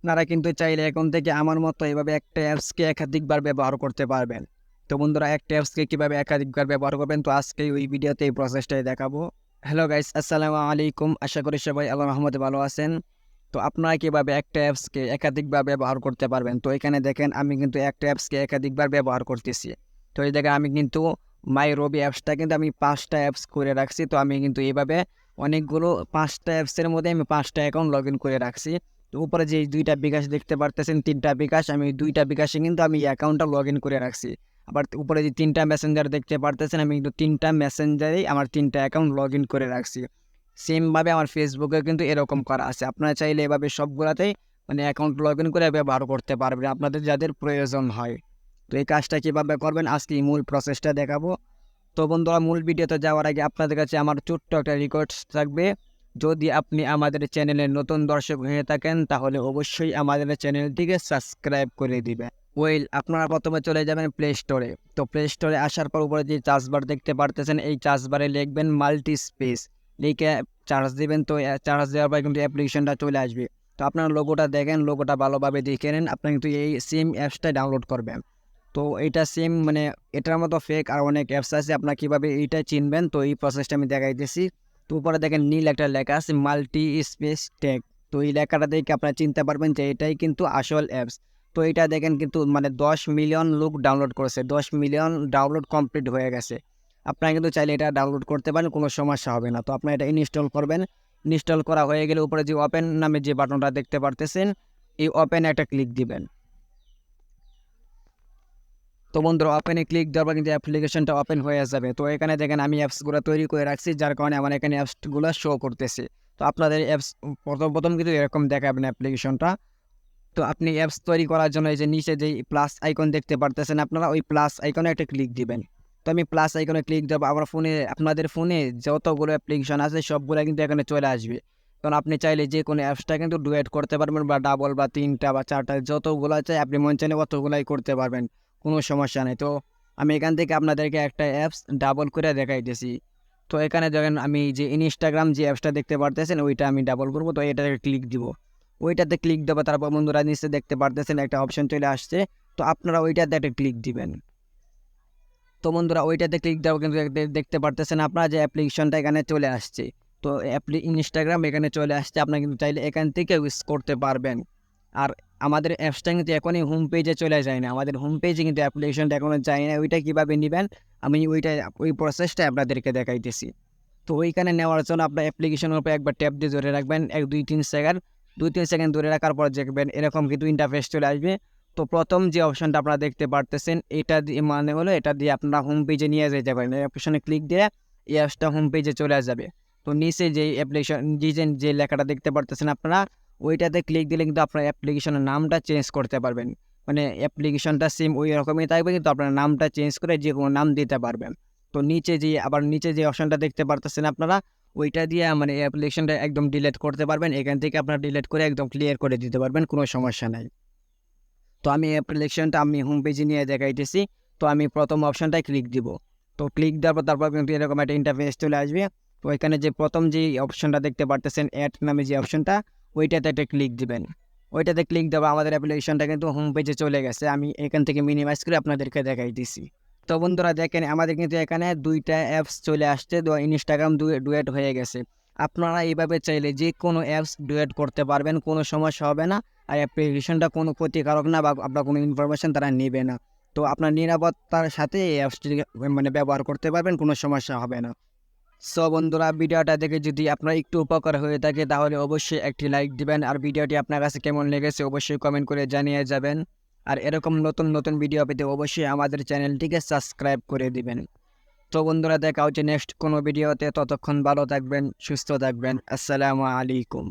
আপনারা কিন্তু চাইলে এখন থেকে আমার মতো এভাবে একটা অ্যাপসকে একাধিকবার ব্যবহার করতে পারবেন। তো বন্ধুরা, একটা অ্যাপসকে কীভাবে একাধিকবার ব্যবহার করবেন, তো আজকে ওই ভিডিওতে এই প্রসেসটাই দেখাবো। হ্যালো গাইস, আসসালামু আলাইকুম। আশা করি সবাই আল্লাহর রহমতে ভালো আছেন। তো আপনারা কীভাবে একটা অ্যাপসকে একাধিকবার ব্যবহার করতে পারবেন, তো এখানে দেখেন আমি কিন্তু একটা অ্যাপসকে একাধিকবার ব্যবহার করতেছি। তো এই জায়গায় আমি কিন্তু মাই রবি অ্যাপসটা কিন্তু আমি 5টা অ্যাপস করে রাখছি। তো আমি কিন্তু এইভাবে অনেকগুলো 5টা অ্যাপসের মধ্যে আমি 5টা অ্যাকাউন্ট লগ ইন করে রাখছি। তো উপরে যে 2টা বিকাশ দেখতে পারতেছেন, 3টা বিকাশ, আমি 2টা বিকাশে কিন্তু আমি এই অ্যাকাউন্টটা লগ ইন করে রাখছি। আবার উপরে যে 3টা মেসেঞ্জার দেখতে পারতেছেন, আমি কিন্তু 3টা মেসেঞ্জারেই আমার 3টা অ্যাকাউন্ট লগ ইন করে রাখছি। সেমভাবে আমার ফেসবুকে কিন্তু এরকম করা আছে। আপনারা চাইলে এভাবে সবগুলাতেই মানে অ্যাকাউন্ট লগ ইন করে ব্যবহার করতে পারবেন আপনাদের যাদের প্রয়োজন হয়। তো এই কাজটা কীভাবে করবেন আজকে এই মূল প্রসেসটা দেখাবো। তো বন্ধুরা, মূল ভিডিওতে যাওয়ার আগে আপনাদের কাছে আমার ছোট্ট একটা রিকোয়েস্ট থাকবে। যদি আপনি আমাদের চ্যানেলের নতুন দর্শক হয়ে থাকেন তাহলে অবশ্যই আমাদের চ্যানেলটিকে সাবস্ক্রাইব করে দিবেন। আপনারা প্রথমে চলে যাবেন প্লে স্টোরে। তো প্লে স্টোরে আসার পর উপরে যে চার্জ বার দেখতে পারতেছেন, এই চার্জ বারে লিখবেন মাল্টি স্পেস, লিখে চার্জ দিবেন। তো চার্জ দেওয়ার পর কিন্তু অ্যাপ্লিকেশনটা চলে আসবে। তো আপনার লোগোটা দেখেন, লোগোটা ভালোভাবে দেখে নেন। আপনি কিন্তু এই সেম অ্যাপসটা ডাউনলোড করবেন। তো এইটা সেম মানে এটার মতো ফেক আর অনেক অ্যাপস আছে, আপনার কীভাবে এইটা চিনবেন তো এই প্রসেসটা আমি দেখাইতেছি। তো উপরে দেখেন নীল একটা লেখা আছে মাল্টি স্পেস টেক। তো এই লেখাটা দেখে আপনারা চিনতে পারবেন যে এটাই কিন্তু আসল অ্যাপস। তো এটা দেখেন কিন্তু মানে 10 মিলিয়ন লোক ডাউনলোড করেছে, 10 মিলিয়ন ডাউনলোড কমপ্লিট হয়ে গেছে। আপনারা কিন্তু চাইলে এটা ডাউনলোড করতে পারেন, কোনো সমস্যা হবে না। তো আপনারা এটা ইনস্টল করবেন। ইনস্টল করা হয়ে গেলে উপরে যে ওপেন নামে যে বাটনটা দেখতে পারতেছেন, এই ওপেনে একটা ক্লিক দিবেন। তো বন্ধুরা, ওপেনে ক্লিক দেওয়ার পর কিন্তু অ্যাপ্লিকেশনটা ওপেন হয়ে যাবে। তো এখানে দেখেন আমি অ্যাপসগুলো তৈরি করে রাখছি, যার কারণে আমার এখানে অ্যাপসগুলো শো করতেছে। তো আপনাদের অ্যাপস প্রথম কিন্তু এরকম দেখাবেন অ্যাপ্লিকেশনটা। তো আপনি অ্যাপস তৈরি করার জন্য এই যে নিচে যেই প্লাস আইকন দেখতে পারতেছেন আপনারা, ওই প্লাস আইকনে একটা ক্লিক দিবেন। তো আমি প্লাস আইকনে ক্লিক দেবো। আমার ফোনে, আপনাদের ফোনে যতগুলো অ্যাপ্লিকেশন আছে সবগুলো কিন্তু এখানে চলে আসবে। কারণ আপনি চাইলে যে কোনো অ্যাপসটা কিন্তু ডুয়েট করতে পারবেন, বা ডাবল বা 3টা বা 4টা যতগুলো চাই আপনি মন চাইলে অতগুলাই করতে পারবেন, কোনো সমস্যা নেই। তো আমি এখান থেকে আপনাদেরকে একটা অ্যাপস ডাবল করে দেখাইতেছি। তো এখানে দেখেন আমি যে ইনস্টাগ্রাম যে অ্যাপসটা দেখতে পারতেছেন ওইটা আমি ডাবল করবো। তো এটাতে ক্লিক দিব, ওইটাতে ক্লিক দেবো। তারপর বন্ধুরা নিচে দেখতে পারতেছেন একটা অপশন চলে আসছে, তো আপনারা ওইটাতে একটা ক্লিক দিবেন। তো বন্ধুরা, ওইটাতে ক্লিক দেওয়া কিন্তু দেখতে পারতেছেন আপনারা যে অ্যাপ্লিকেশনটা এখানে চলে আসছে। তো ইনস্টাগ্রাম এখানে চলে আসছে, আপনারা কিন্তু চাইলে এখান থেকে ইউজ করতে পারবেন। আর আমাদের অ্যাপসটা কিন্তু এখনই হোম পেজে চলে যায় না, আমাদের হোম পেজে কিন্তু অ্যাপ্লিকেশনটা এখনও যায় না। ওইটা কীভাবে নেবেন আমি ওই প্রসেসটা আপনাদেরকে দেখাইতেছি। তো ওইখানে নেওয়ার জন্য আপনার অ্যাপ্লিকেশনের উপর একবার ট্যাপ দিয়ে ধরে রাখবেন 1-2-3 সেকেন্ড। 2-3 সেকেন্ড ধরে রাখার পর দেখবেন এরকম কিন্তু ইন্টারফেস চলে আসবে। তো প্রথম যে অপশনটা আপনারা দেখতে পারতেছেন, এটা দিয়ে মানে হলো এটা দিয়ে আপনারা হোম পেজে নিয়ে যেতে পারেন। এই অপশনে ক্লিক দিয়ে এই অ্যাপসটা হোম পেজে চলে যাবে। তো নিচে যে অ্যাপ্লিকেশন যে লেখাটা দেখতে পারতেছেন আপনারা, ওইটাতে ক্লিক দিলে কিন্তু আপনার অ্যাপ্লিকেশনের নামটা চেঞ্জ করতে পারবেন। মানে অ্যাপ্লিকেশনটা সেম ওই রকমই থাকবে, কিন্তু আপনার নামটা চেঞ্জ করে যে কোনো নাম দিতে পারবেন। তো নিচে যে অপশনটা দেখতে পারতেছেন আপনারা, ওইটা দিয়ে মানে অ্যাপ্লিকেশনটা একদম ডিলিট করতে পারবেন। এখান থেকে আপনারা ডিলিট করে একদম ক্লিয়ার করে দিতে পারবেন, কোনো সমস্যা নাই। তো আমি অ্যাপ্লিকেশনটা আমি হোম পেজে নিয়ে দেখাইতেছি। তো আমি প্রথম অপশনটায় ক্লিক দিব। তো ক্লিক দেওয়ার পর তারপর কিন্তু এরকম একটা ইন্টারফেস চলে আসবে। তো এখানে যে প্রথম যে অপশনটা দেখতে পারতেছেন অ্যাড নামে যে অপশনটা, ওইটাতে একটা ক্লিক দিবেন। ওইটাতে ক্লিক দেওয়া আমাদের অ্যাপ্লিকেশনটা কিন্তু হোম পেজে চলে গেছে। আমি এখান থেকে মিনিমাইজ করে আপনাদেরকে দেখাইতেছি। তো বন্ধুরা দেখেন আমাদের কিন্তু এখানে 2টা অ্যাপস চলে আসছে। ইনস্টাগ্রাম ডুয়েট হয়ে গেছে। আপনারা এইভাবে চাইলে যে কোনো অ্যাপস ডুয়েট করতে পারবেন, কোনো সমস্যা হবে না। আর অ্যাপ্লিকেশনটা কোনো ক্ষতিকারক না, বা আপনার কোনো ইনফরমেশন তারা নেবে না। তো আপনার নিরাপত্তার সাথে এই অ্যাপসটি মানে ব্যবহার করতে পারবেন, কোনো সমস্যা হবে না। সো বন্ধুরা, ভিডিওটা দেখে যদি আপনার একটু উপকার হয়ে থাকে তাহলে অবশ্যই একটি লাইক দিবেন। আর ভিডিওটি আপনার কাছে কেমন লেগেছে অবশ্যই কমেন্ট করে জানিয়ে যাবেন। আর এরকম নতুন ভিডিও পেতে অবশ্যই আমাদের চ্যানেলটিকে সাবস্ক্রাইব করে দিবেন। তো বন্ধুরা, দেখা হচ্ছে নেক্সট কোনো ভিডিওতে। ততক্ষণ ভালো থাকবেন, সুস্থ থাকবেন। আসসালামু আলাইকুম।